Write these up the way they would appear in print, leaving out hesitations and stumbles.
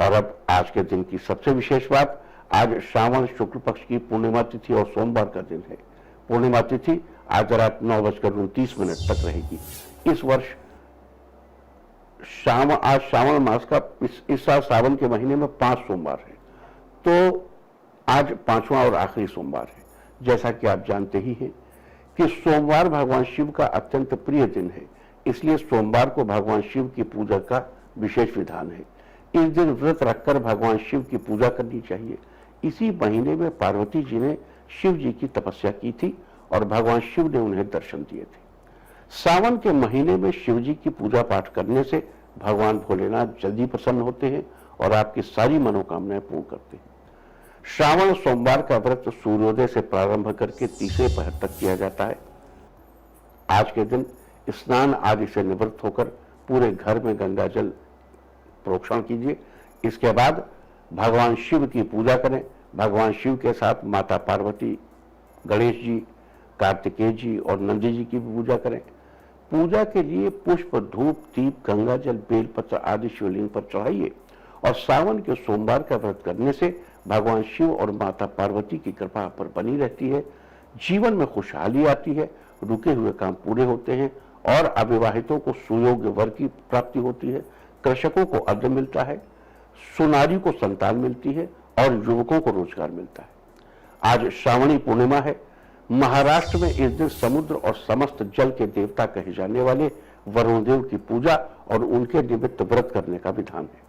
और अब आज के दिन की सबसे विशेष बात, आज श्रावण शुक्ल पक्ष की पूर्णिमा तिथि और सोमवार का दिन है। पूर्णिमा तिथि आज रात 9:29 तक रहेगी। इस वर्ष आज श्रावण मास का इस साल सावन के महीने में 5 सोमवार है, तो आज 5वां और आखिरी सोमवार है। जैसा कि आप जानते ही हैं कि सोमवार भगवान शिव का अत्यंत प्रिय दिन है, इसलिए सोमवार को भगवान शिव की पूजा का विशेष विधान है। इस दिन व्रत रखकर भगवान शिव की पूजा करनी चाहिए। इसी महीने में पार्वती जी ने शिव जी की तपस्या की थी और भगवान शिव ने उन्हें दर्शन दिए थे। सावन के महीने में शिव जी की पूजा पाठ करने से भगवान भोलेनाथ जल्दी प्रसन्न होते हैं और आपकी सारी मनोकामनाएं पूर्ण करते हैं। श्रावण सोमवार का व्रत सूर्योदय से प्रारंभ करके तीसरे पहर तक किया जाता है। आज के दिन स्नान आदि से निवृत्त होकर पूरे घर में गंगा जल प्रोक्षण कीजिए। इसके बाद भगवान शिव की पूजा करें। भगवान शिव के साथ माता पार्वती, गणेश जी, कार्तिकेय जी और नंदी जी की भी पूजा करें। पूजा के लिए पुष्प, धूप, दीप, गंगा जल, बेलपत्र आदि शिवलिंग पर चढ़ाइए। और सावन के सोमवार का व्रत करने से भगवान शिव और माता पार्वती की कृपा पर बनी रहती है। जीवन में खुशहाली आती है, रुके हुए काम पूरे होते हैं और अविवाहितों को सुयोग्य वर की प्राप्ति होती है। कृषकों को अन्न मिलता है, सुनारी को संतान मिलती है और युवकों को रोजगार मिलता है। आज श्रावणी पूर्णिमा है। महाराष्ट्र में इस दिन समुद्र और समस्त जल के देवता कहे जाने वाले वरुण देव की पूजा और उनके निमित्त व्रत करने का विधान है।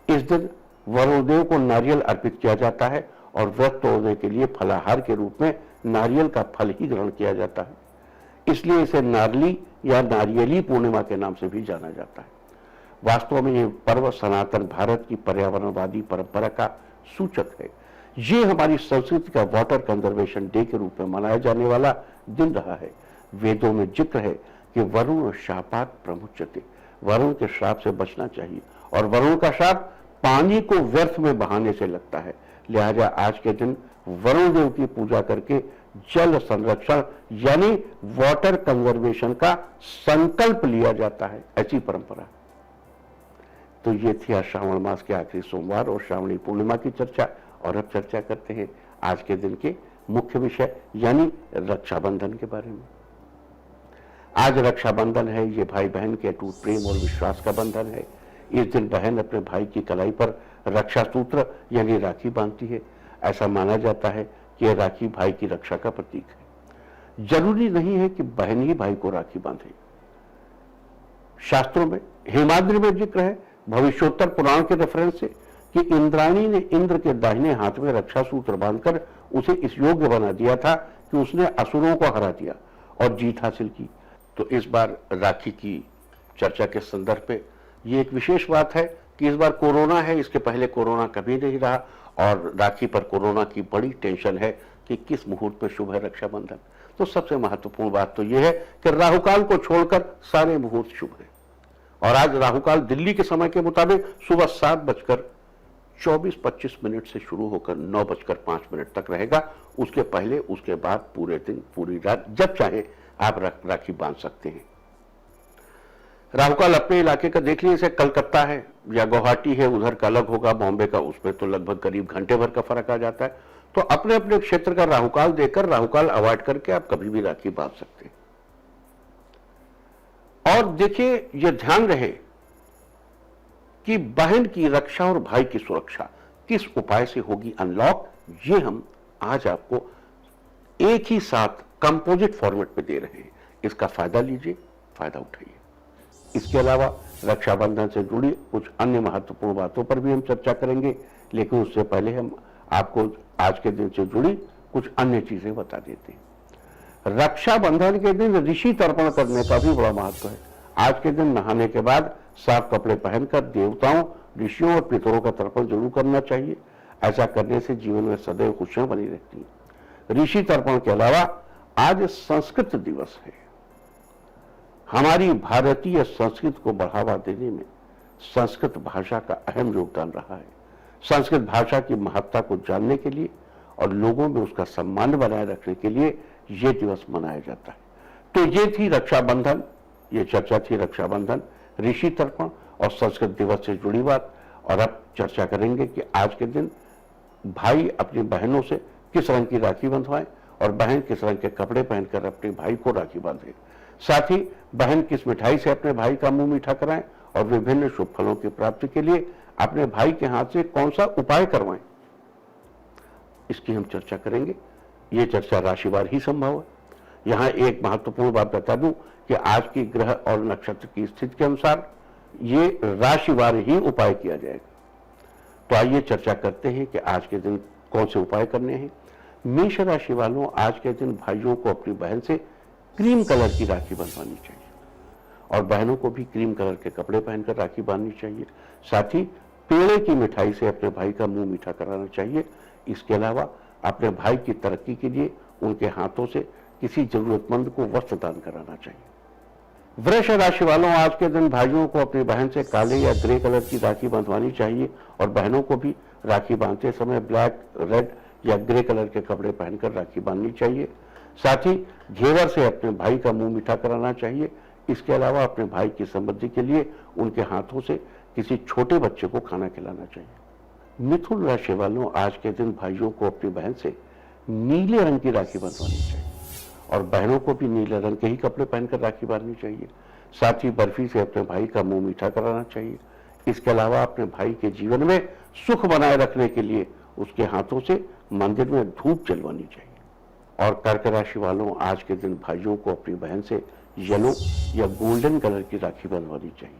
इस दिन वरुण देव को नारियल अर्पित किया जाता है और व्रत तोड़ने के लिए फलाहार के रूप में नारियल का फल ही ग्रहण किया जाता है। इसलिए इसे नारली या नारियली पूर्णिमा के नाम से भी जाना जाता है। वास्तव में यह पर्व सनातन भारत की पर्यावरणवादी परंपरा का सूचक है। ये हमारी संस्कृति का वाटर कंजर्वेशन डे के रूप में मनाया जाने वाला दिन रहा है। वेदों में जिक्र है कि वरुण शापात प्रमुच्यते, वरुण के श्राप से बचना चाहिए और वरुण का श्राप पानी को व्यर्थ में बहाने से लगता है। लिहाजा आज के दिन वरुण देव की पूजा करके जल संरक्षण यानी वाटर कंजर्वेशन का संकल्प लिया जाता है, ऐसी परंपरा। तो ये थी आज श्रावण मास के आखिरी सोमवार और श्रावणी पूर्णिमा की चर्चा। और अब चर्चा करते हैं आज के दिन के मुख्य विषय यानी रक्षाबंधन के बारे में। आज रक्षाबंधन है। ये भाई बहन के अटूट प्रेम और विश्वास का बंधन है। इस दिन बहन अपने भाई की कलाई पर रक्षा सूत्र यानी राखी बांधती है। ऐसा माना जाता है कि यह राखी भाई की रक्षा का प्रतीक है। जरूरी नहीं है कि बहन ही भाई को राखी बांधे। शास्त्रों में हेमाद्रि में जिक्र है, भविष्योत्तर पुराण के रेफरेंस से, कि इंद्राणी ने इंद्र के दाहिने हाथ में रक्षा सूत्र बांधकर उसे इस योग्य बना दिया था कि उसने असुरों को हरा दिया और जीत हासिल की। तो इस बार राखी की चर्चा के संदर्भ पे ये एक विशेष बात है कि इस बार कोरोना है। इसके पहले कोरोना कभी नहीं रहा और राखी पर कोरोना की बड़ी टेंशन है कि किस मुहूर्त पे शुभ है रक्षाबंधन। तो सबसे महत्वपूर्ण बात तो यह है कि राहुकाल को छोड़कर सारे मुहूर्त शुभ है। और आज राहुकाल दिल्ली के समय के मुताबिक सुबह 7:24-25 से शुरू होकर 9:05 तक रहेगा। उसके पहले, उसके बाद पूरे दिन, पूरी रात जब चाहे आप राखी बांध सकते हैं। राहुकाल अपने इलाके का देख लीजिए, कलकत्ता है या गुवाहाटी है, उधर का अलग होगा, बॉम्बे का, उसमें तो लगभग करीब घंटे भर का फर्क आ जाता है। तो अपने अपने क्षेत्र का राहुकाल देखकर, राहुकाल अवॉइड करके आप कभी भी राखी बांध सकते हैं। और देखिए, यह ध्यान रहे कि बहन की रक्षा और भाई की सुरक्षा किस उपाय से होगी अनलॉक, ये हम आज आपको एक ही साथ कंपोजिट फॉर्मेट में दे रहे हैं। इसका फायदा लीजिए, फायदा उठाइए। इसके अलावा रक्षाबंधन से जुड़ी कुछ अन्य महत्वपूर्ण बातों पर भी हम चर्चा करेंगे, लेकिन उससे पहले हम आपको आज के दिन से जुड़ी कुछ अन्य चीजें बता देते हैं। रक्षाबंधन के दिन ऋषि तर्पण करने का भी बड़ा महत्व है। आज के दिन नहाने के बाद साफ कपड़े पहनकर देवताओं, ऋषियों और पितरों का तर्पण जरूर करना चाहिए। ऐसा करने से जीवन में सदैव खुशियां बनी रहती हैं। ऋषि तर्पण के अलावा आज संस्कृत दिवस है। हमारी भारतीय संस्कृत को बढ़ावा देने में संस्कृत भाषा का अहम योगदान रहा है। संस्कृत भाषा की महत्ता को जानने के लिए और लोगों में उसका सम्मान बनाए रखने के लिए यह दिवस मनाया जाता है। तो ये थी रक्षाबंधन, ये चर्चा थी रक्षाबंधन, ऋषि तर्पण और संस्कृत दिवस से जुड़ी बात। और अब चर्चा करेंगे कि आज के दिन भाई अपनी बहनों से किस रंग की राखी बंधवाएं और बहन किस रंग के कपड़े पहनकर अपने भाई को राखी बांधे। साथ ही बहन किस मिठाई से अपने भाई का मुंह मीठा कराएं और विभिन्न शुभ फलों की प्राप्ति के लिए अपने भाई के हाथ से कौन सा उपाय करवाएं, इसकी हम चर्चा करेंगे। ये चर्चा राशिवार ही संभव है। यहां एक महत्वपूर्ण बात बता दूं कि आज की ग्रह और नक्षत्र की स्थिति के अनुसार ये राशिवार ही उपाय किया जाएगा। तो आइए चर्चा करते हैं कि आज के दिन कौन से उपाय करने हैं। मेष राशि वालों, आज के दिन भाइयों को अपनी बहन से क्रीम कलर की राखी बंधवानी चाहिए और बहनों को भी क्रीम कलर के कपड़े पहनकर राखी बांधनी चाहिए। साथ ही पेड़े की मिठाई से अपने भाई का मुंह मीठा कराना चाहिए। इसके अलावा अपने भाई की तरक्की के लिए उनके हाथों से किसी जरूरतमंद को वस्त्र दान कराना चाहिए। वृष राशि वालों, आज के दिन भाइयों को अपनी बहन से काले या ग्रे कलर की राखी बंधवानी चाहिए और बहनों को भी राखी बांधते समय ब्लैक, रेड या ग्रे कलर के कपड़े पहनकर राखी बांधनी चाहिए। साथ ही घेवर से अपने भाई का मुंह मीठा कराना चाहिए। इसके अलावा अपने भाई की समृद्धि के लिए उनके हाथों से किसी छोटे बच्चे को खाना खिलाना चाहिए। मिथुन राशि वालों, आज के दिन भाइयों को अपनी बहन से नीले रंग की राखी बंधवानी चाहिए और बहनों को भी नीले रंग के ही कपड़े पहनकर राखी बांधनी चाहिए। साथ ही बर्फी से अपने भाई का मुंह मीठा कराना चाहिए। इसके अलावा अपने भाई के जीवन में सुख बनाए रखने के लिए उसके हाथों से मंदिर में धूप जलवानी चाहिए। और कर्क राशि वालों, आज के दिन भाइयों को अपनी बहन से येलो या गोल्डन कलर की राखी बंधवानी चाहिए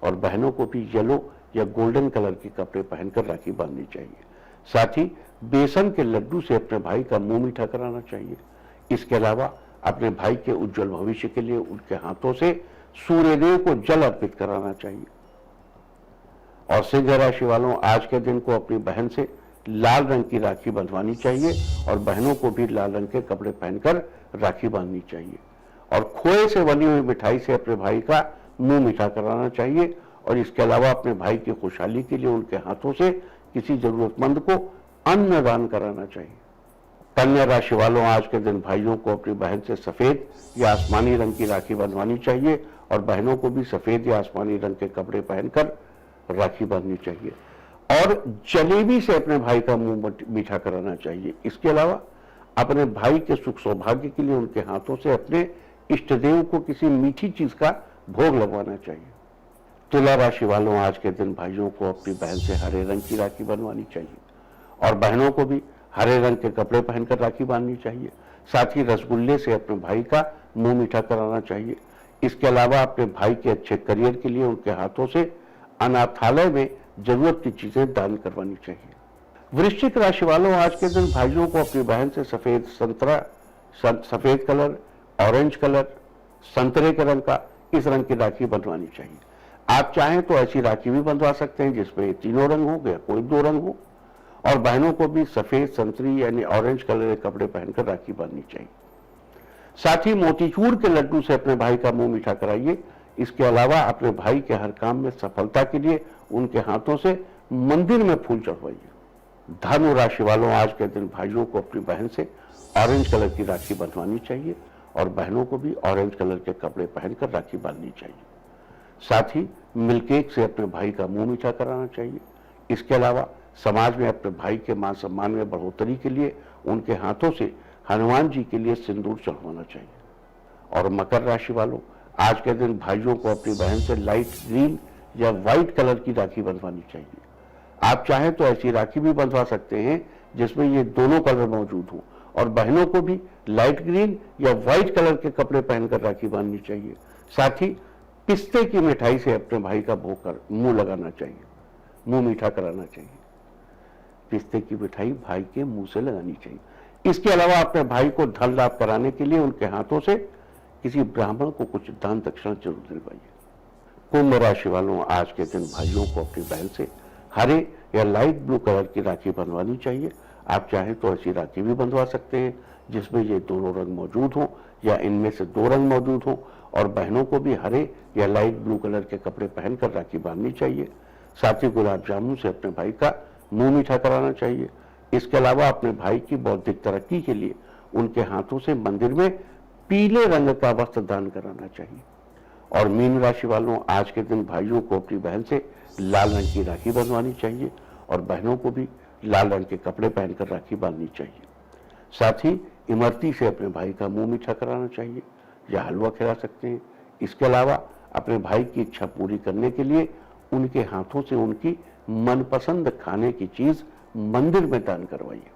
और बहनों को भी येलो या गोल्डन कलर के कपड़े पहनकर राखी बांधनी चाहिए। साथ ही बेसन के लड्डू से अपने भाई का मुंह मीठा कराना चाहिए। इसके अलावा अपने भाई के उज्जवल भविष्य के लिए उनके हाथों से सूर्यदेव को जल अर्पित कराना चाहिए। और सिंह राशि वालों, आज के दिन को अपनी बहन से लाल रंग की राखी बंधवानी चाहिए और बहनों को भी लाल रंग के कपड़े पहनकर राखी बांधनी चाहिए। और खोए से बनी हुई मिठाई से अपने भाई का मुंह मीठा कराना चाहिए और इसके अलावा अपने भाई की खुशहाली के लिए उनके हाथों से किसी जरूरतमंद को अन्न दान कराना चाहिए। कन्या राशि वालों, आज के दिन भाइयों को अपनी बहन से सफेद या आसमानी रंग की राखी बंधवानी चाहिए और बहनों को भी सफेद या आसमानी रंग के कपड़े पहनकर राखी बांधनी चाहिए और जलेबी से अपने भाई का मुंह मीठा कराना चाहिए। इसके अलावा अपने भाई के सुख सौभाग्य के लिए उनके हाथों से अपने इष्ट देव को किसी मीठी चीज का भोग लगवाना चाहिए। तुला राशि वालों, आज के दिन भाइयों को अपनी बहन से हरे रंग की राखी बंधवानी चाहिए और बहनों को भी हरे रंग के कपड़े पहनकर राखी बांधनी चाहिए। साथ ही रसगुल्ले से अपने भाई का मुंह मीठा कराना चाहिए। इसके अलावा अपने भाई के अच्छे करियर के लिए उनके हाथों से अनाथालय में जरूरत की चीजें दान करवानी चाहिए। वृश्चिक राशि वालों, आज के दिन भाइयों को अपनी बहन से सफेद संतरा, सफेद कलर, ऑरेंज कलर, संतरे के रंग का इस रंग की राखी बंधवानी चाहिए। आप चाहें तो ऐसी राखी भी बंधवा सकते हैं जिसमें तीनों रंग हो गया, कोई दो रंग हो। और बहनों को भी सफेद, संतरी यानी ऑरेंज कलर के कपड़े पहनकर राखी बांधनी चाहिए। साथ ही मोतीचूर के लड्डू से अपने भाई का मुंह मीठा कराइए। इसके अलावा अपने भाई के हर काम में सफलता के लिए उनके हाथों से मंदिर में फूल चढ़वाइए। धनु राशि वालों, आज के दिन भाइयों को अपनी बहन से ऑरेंज कलर की राखी बंधवानी चाहिए और बहनों को भी ऑरेंज कलर के कपड़े पहनकर राखी बांधनी चाहिए। साथ ही मिल्ककेक से अपने भाई का मुंह मीठा कराना चाहिए। इसके अलावा समाज में अपने भाई के मान सम्मान में बढ़ोतरी के लिए उनके हाथों से हनुमान जी के लिए सिंदूर चढ़वाना चाहिए। और मकर राशि वालों, आज के दिन भाइयों को अपनी बहन से लाइट ग्रीन या व्हाइट कलर की राखी बंधवानी चाहिए। आप चाहें तो ऐसी राखी भी बंधवा सकते हैं जिसमें ये दोनों कलर मौजूद हों और बहनों को भी लाइट ग्रीन या व्हाइट कलर के कपड़े पहनकर राखी बांधनी चाहिए। साथ ही पिस्ते की मिठाई से अपने भाई का भोग कर मुंह लगाना चाहिए, मुंह मीठा कराना चाहिए। पिस्ते की मिठाई भाई के मुंह से लगानी चाहिए। इसके अलावा अपने भाई को धन लाभ कराने के लिए उनके हाथों से किसी ब्राह्मण को कुछ दान दक्षिणा जरूर दिलवाइए। कुंभ राशि वालों, आज के दिन भाइयों को अपनी बहन से हरे या लाइट ब्लू कलर की राखी बंधवानी चाहिए। आप चाहें तो ऐसी राखी भी बंधवा सकते हैं जिसमें ये दोनों रंग मौजूद हों या इनमें से दो रंग मौजूद हों और बहनों को भी हरे या लाइट ब्लू कलर के कपड़े पहनकर राखी बांधनी चाहिए। साथ ही गुलाब जामुन से अपने भाई का मुंह मीठा कराना चाहिए। इसके अलावा अपने भाई की बौद्धिक तरक्की के लिए उनके हाथों से मंदिर में पीले रंग का वस्त्र दान कराना चाहिए। और मीन राशि वालों, आज के दिन भाइयों को अपनी बहन से लाल रंग की राखी बंधवानी चाहिए और बहनों को भी लाल रंग के कपड़े पहनकर राखी बांधनी चाहिए। साथ ही इमरती से अपने भाई का मुंह मीठा कराना चाहिए या हलवा खिला सकते हैं। इसके अलावा अपने भाई की इच्छा पूरी करने के लिए उनके हाथों से उनकी मनपसंद खाने की चीज मंदिर में दान करवाइए।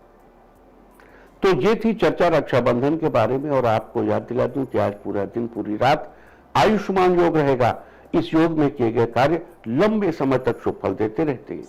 तो ये थी चर्चा रक्षाबंधन के बारे में, और आपको याद दिला दूं कि आज पूरा दिन पूरी रात आयुष्मान योग रहेगा। इस योग में किए गए कार्य लंबे समय तक शुभ फल देते रहते हैं।